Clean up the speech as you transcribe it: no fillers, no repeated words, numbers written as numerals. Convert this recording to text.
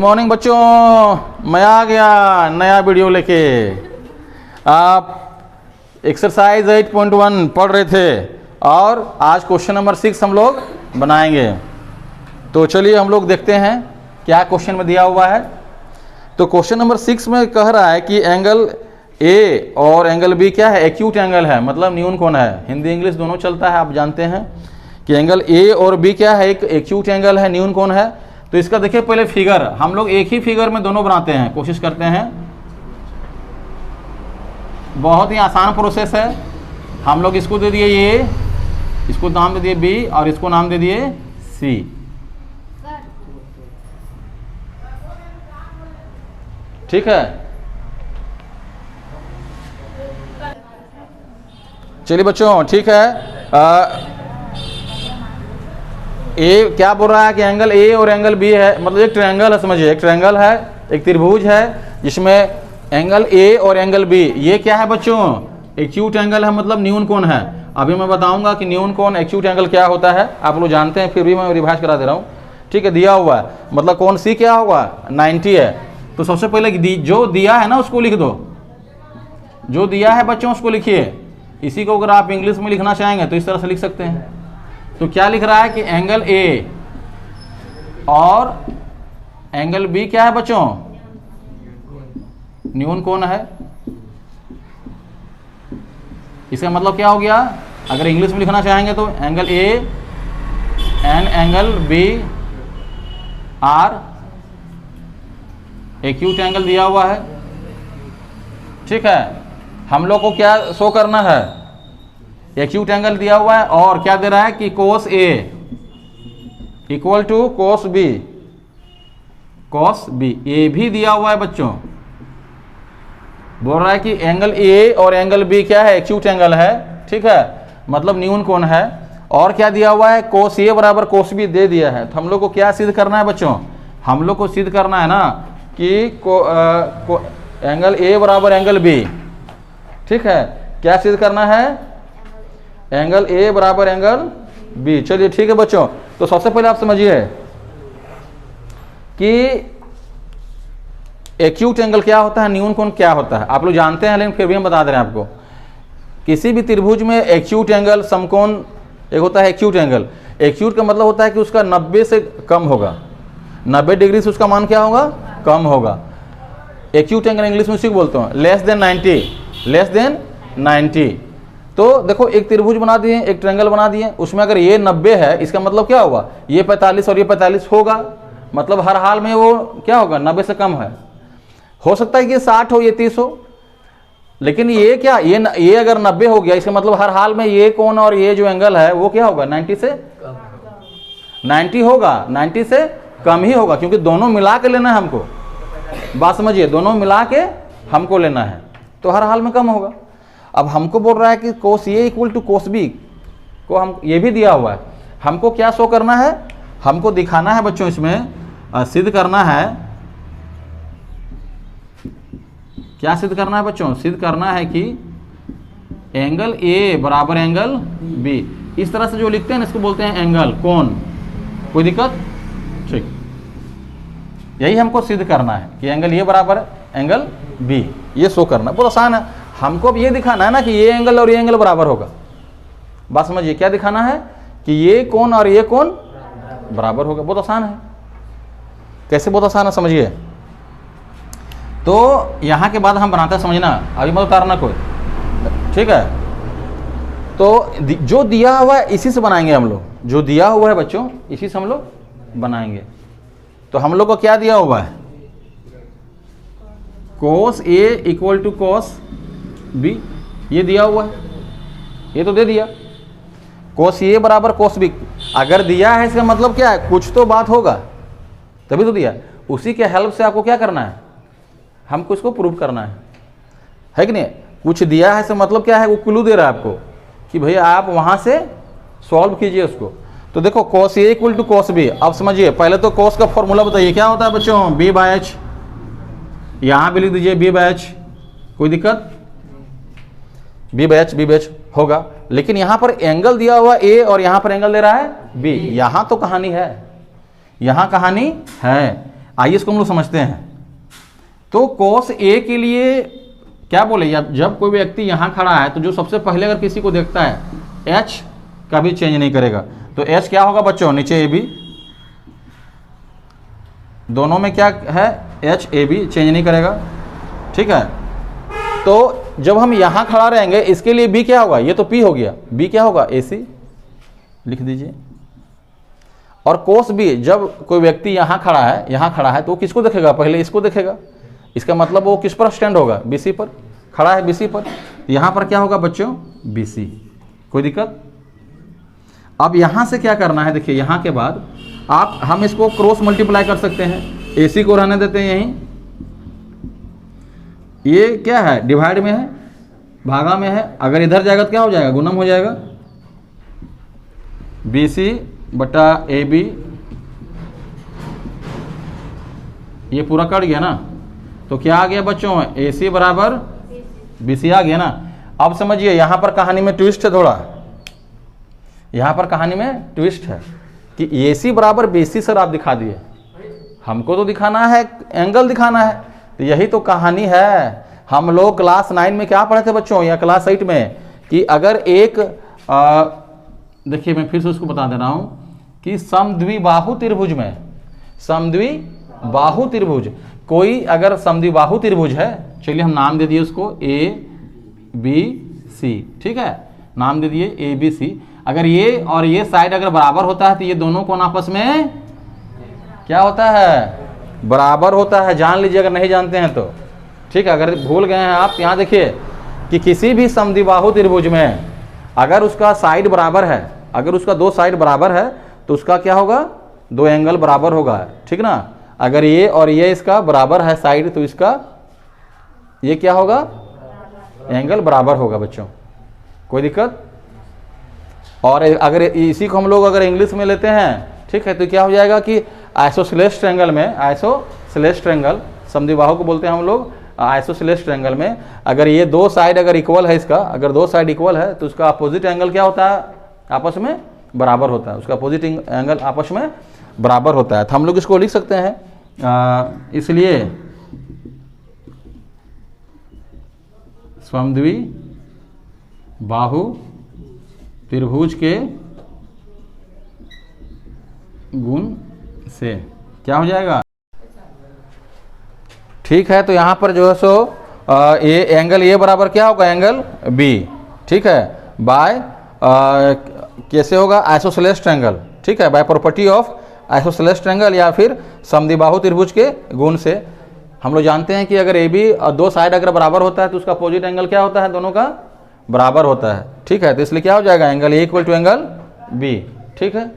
Morning बच्चों, मैं आ गया नया वीडियो लेके। आप एक्सरसाइज 8.1 पढ़ रहे थे और आज क्वेश्चन नंबर 6 हम लोग बनाएंगे। तो चलिए हम लोग देखते हैं क्या क्वेश्चन में दिया हुआ है। तो क्वेश्चन नंबर 6 में कह रहा है कि एंगल ए और एंगल बी क्या है, एक्यूट एंगल है, मतलब न्यून कोण है। हिंदी इंग्लिश दोनों चलता है, आप जानते हैं कि एंगल ए और बी क्या है, एक एक्यूट एंगल है, न्यून कोण है। तो इसका देखिए पहले फिगर, हम लोग एक ही फिगर में दोनों बनाते हैं, कोशिश करते हैं। बहुत ही आसान प्रोसेस है। हम लोग इसको दे दिए ए, इसको नाम दे दिए बी और इसको नाम दे दिए सी। ठीक है, चलिए बच्चों, ठीक है। ए क्या बोल रहा है कि एंगल ए और एंगल बी है, मतलब एक ट्रायंगल है, समझिए एक ट्रायंगल है, एक त्रिभुज है जिसमें एंगल ए और एंगल बी, ये क्या है बच्चों, एक्यूट एंगल है, मतलब न्यून कोण है। अभी मैं बताऊंगा कि न्यून कोण एक्यूट एंगल क्या होता है, आप लोग जानते हैं, फिर भी मैं रिवाइज करा दे रहा हूँ। ठीक है, दिया हुआ है, मतलब कोण सी क्या होगा, 90 है। तो सबसे पहले जो दिया है ना उसको लिख दो, जो दिया है बच्चों उसको लिखिए। इसी को अगर आप इंग्लिश में लिखना चाहेंगे तो इस तरह से लिख सकते हैं। तो क्या लिख रहा है कि एंगल ए और एंगल बी क्या है बच्चों, न्यून कोण है। इसका मतलब क्या हो गया, अगर इंग्लिश में लिखना चाहेंगे तो angle A and angle B are acute angle दिया हुआ है। ठीक है, हम लोग को क्या शो करना है, एक्यूट एंगल दिया हुआ है और क्या दे रहा है कि cos A equal to cos B, cos B A भी दिया हुआ है बच्चों। बोल रहा है कि एंगल ए और एंगल बी क्या है, एक्यूट एंगल है। ठीक है, मतलब न्यून कोण है। और क्या दिया हुआ है, कोस ए बराबर कोस बी दे दिया है। तो हम लोग को क्या सिद्ध करना है बच्चों, हम लोग को सिद्ध करना है ना कि एंगल ए बराबर एंगल बी। ठीक है, क्या सिद्ध करना है, एंगल ए बराबर एंगल बी। चलिए ठीक है बच्चों, तो सबसे पहले आप समझिए कि एक्यूट एंगल क्या होता है, न्यून कोण क्या होता है, आप लोग जानते हैं, लेकिन फिर भी हम बता दे रहे हैं आपको। किसी भी त्रिभुज में एक्यूट एंगल, समकोण एक होता है एक्यूट एंगल। एक्यूट का मतलब होता है कि उसका 90 से कम होगा, 90 डिग्री से उसका मान क्या होगा, कम होगा। एक्यूट एंगल इंग्लिश में उसी को बोलते हैं, लेस देन 90, लेस देन 90। तो देखो एक त्रिभुज बना दिए, एक ट्रायंगल बना दिए, उसमें अगर ये 90 है, इसका मतलब क्या होगा, ये 45 और ये 45 होगा, मतलब हर हाल में वो क्या होगा, 90 से कम है। हो सकता है कि ये 60 हो, ये 30 हो, लेकिन ये क्या, ये अगर 90 हो गया, इसका मतलब हर हाल में ये कोण और ये जो एंगल है वो क्या होगा, 90 से 90 होगा, 90 से कम ही होगा, क्योंकि दोनों मिला के लेना है हमको। बात समझिए, दोनों मिला के हमको लेना है, तो हर हाल में कम होगा। अब हमको बोल रहा है कि cos A equal to cos B को, हम ये भी दिया हुआ है, हमको क्या शो करना है, हमको दिखाना है बच्चों, इसमें सिद्ध करना है। क्या सिद्ध करना है बच्चों, सिद्ध करना है कि एंगल ए बराबर एंगल बी, इस तरह से जो लिखते हैं ना इसको बोलते हैं एंगल, कोण। कोई दिक्कत, ठीक, यही हमको सिद्ध करना है कि एंगल ए बराबर एंगल बी, ये शो करना बहुत आसान है। हमको अब ये दिखाना है ना कि ये एंगल और ये एंगल बराबर होगा। बात समझिए, क्या दिखाना है कि ये कोण और ये कोण बराबर होगा, बहुत आसान है। कैसे बहुत आसान है, समझिए। तो यहाँ के बाद हम बनाते हैं, समझना, अभी मत उतारना कोई। ठीक है, तो जो दिया हुआ है इसी से बनाएंगे हम लोग, जो दिया हुआ है बच्चों इसी से हम लोग बनाएंगे। तो हम लोग को क्या दिया हुआ है, कोस A equal to cos B, ये दिया हुआ है, ये तो दे दिया। कोस ए बराबर कोस बी अगर दिया है, इसका मतलब क्या है, कुछ तो बात होगा, तभी तो दिया। उसी के हेल्प से आपको क्या करना है, हमको इसको प्रूव करना है कि नहीं। कुछ दिया है इसका मतलब क्या है, वो क्लू दे रहा है आपको कि भैया आप वहां से सॉल्व कीजिए उसको। तो देखो कोस A equal to cos B, अब समझिए, पहले तो कोस का फॉर्मूला बताइए क्या होता है बच्चों, बी बाय एच। यहां भी लिख दीजिए बी बाय एच, कोई दिक्कत, बी बाय एच होगा। लेकिन यहां पर एंगल दिया हुआ ए और यहां पर एंगल दे रहा है बी, यहां तो कहानी है, यहां कहानी है। आइए इसको हम लोग समझते हैं। तो cos A के लिए क्या बोले, जब कोई व्यक्ति यहाँ खड़ा है तो जो सबसे पहले अगर किसी को देखता है H कभी चेंज नहीं करेगा। तो H क्या होगा बच्चों, नीचे AB, दोनों में क्या है H AB चेंज नहीं करेगा, ठीक है। तो जब हम यहाँ खड़ा रहेंगे इसके लिए B क्या होगा, ये तो P हो गया, B क्या होगा AC, लिख दीजिए। और cos B, जब कोई व्यक्ति यहाँ खड़ा है तो वो किसको देखेगा, पहले इसको देखेगा। इसका मतलब वो किस पर स्टैंड होगा, BC पर, खड़ा है BC पर। यहाँ पर क्या होगा बच्चों, BC, कोई दिक्कत। अब यहाँ से क्या करना है, देखिए यहाँ के बाद हम इसको क्रॉस मल्टीप्लाई कर सकते हैं। AC को रहने देते हैं यहीं, ये क्या है, डिवाइड में है, भागा में है, अगर इधर जाएगा तो क्या हो जाएगा, गुणम हो जाएगा। BC बटा AB, ये पूरा कट गया ना, तो क्या आ गया बच्चों, AC बराबर BC आ गया ना। अब समझिए यहाँ पर कहानी में ट्विस्ट है, थोड़ा यहाँ पर कहानी में ट्विस्ट है कि AC बराबर BC सर आप दिखा दिए, हमको तो दिखाना है एंगल दिखाना है। तो यही तो कहानी है। हम लोग क्लास 9 में क्या पढ़े थे बच्चों, या क्लास 8 में, कि अगर एक देखिए मैं फिर से उसको बता दे रहा हूँ कि समद्विबाहु त्रिभुज में, समद्विबाहु त्रिभुज, कोई अगर समद्विबाहु त्रिभुज है, चलिए हम नाम दे दिए उसको ABC, ठीक है, नाम दे दिए ABC। अगर ये और ये साइड अगर बराबर होता है तो ये दोनों कोण आपस में क्या होता है, बराबर होता है। जान लीजिए अगर नहीं जानते हैं तो, ठीक है। अगर भूल गए हैं आप, यहाँ देखिए कि किसी भी समद्विबाहु त्रिभुज में अगर उसका साइड बराबर है, अगर उसका दो साइड बराबर है तो उसका क्या होगा, दो एंगल बराबर होगा, ठीक ना। अगर ये और ये इसका बराबर है साइड, तो इसका ये क्या होगा, एंगल बराबर होगा बच्चों, कोई दिक्कत। और अगर इसी को हम लोग अगर इंग्लिश में लेते हैं, ठीक है, तो क्या हो जाएगा कि आइसोसेलेस ट्रायंगल में, आइसोसेलेस ट्रायंगल समद्विबाहु को बोलते हैं हम लोग, आइसोसेलेस ट्रायंगल में अगर ये दो साइड अगर इक्वल है, इसका अगर दो साइड इक्वल है तो उसका अपोजिट एंगल क्या होता है, आपस में बराबर होता है, उसका अपोजिट एंगल आपस में बराबर होता है। तो हम लोग इसको लिख सकते हैं, इसलिए समद्विबाहु त्रिभुज के गुण से क्या हो जाएगा, ठीक है। तो यहाँ पर जो है सो ये एंगल ए बराबर क्या होगा, एंगल बी, ठीक है, बाय कैसे होगा, आइसोसेलेस ट्रायंगल, ठीक है, by property of isosceles triangle या फिर समद्विबाहु त्रिभुज के गुण से। हम लोग जानते हैं कि अगर ए बी और दो साइड अगर बराबर होता है तो उसका अपोजिट एंगल क्या होता है, दोनों का बराबर होता है, ठीक है। तो इसलिए क्या हो जाएगा, angle A equal to angle B, ठीक है।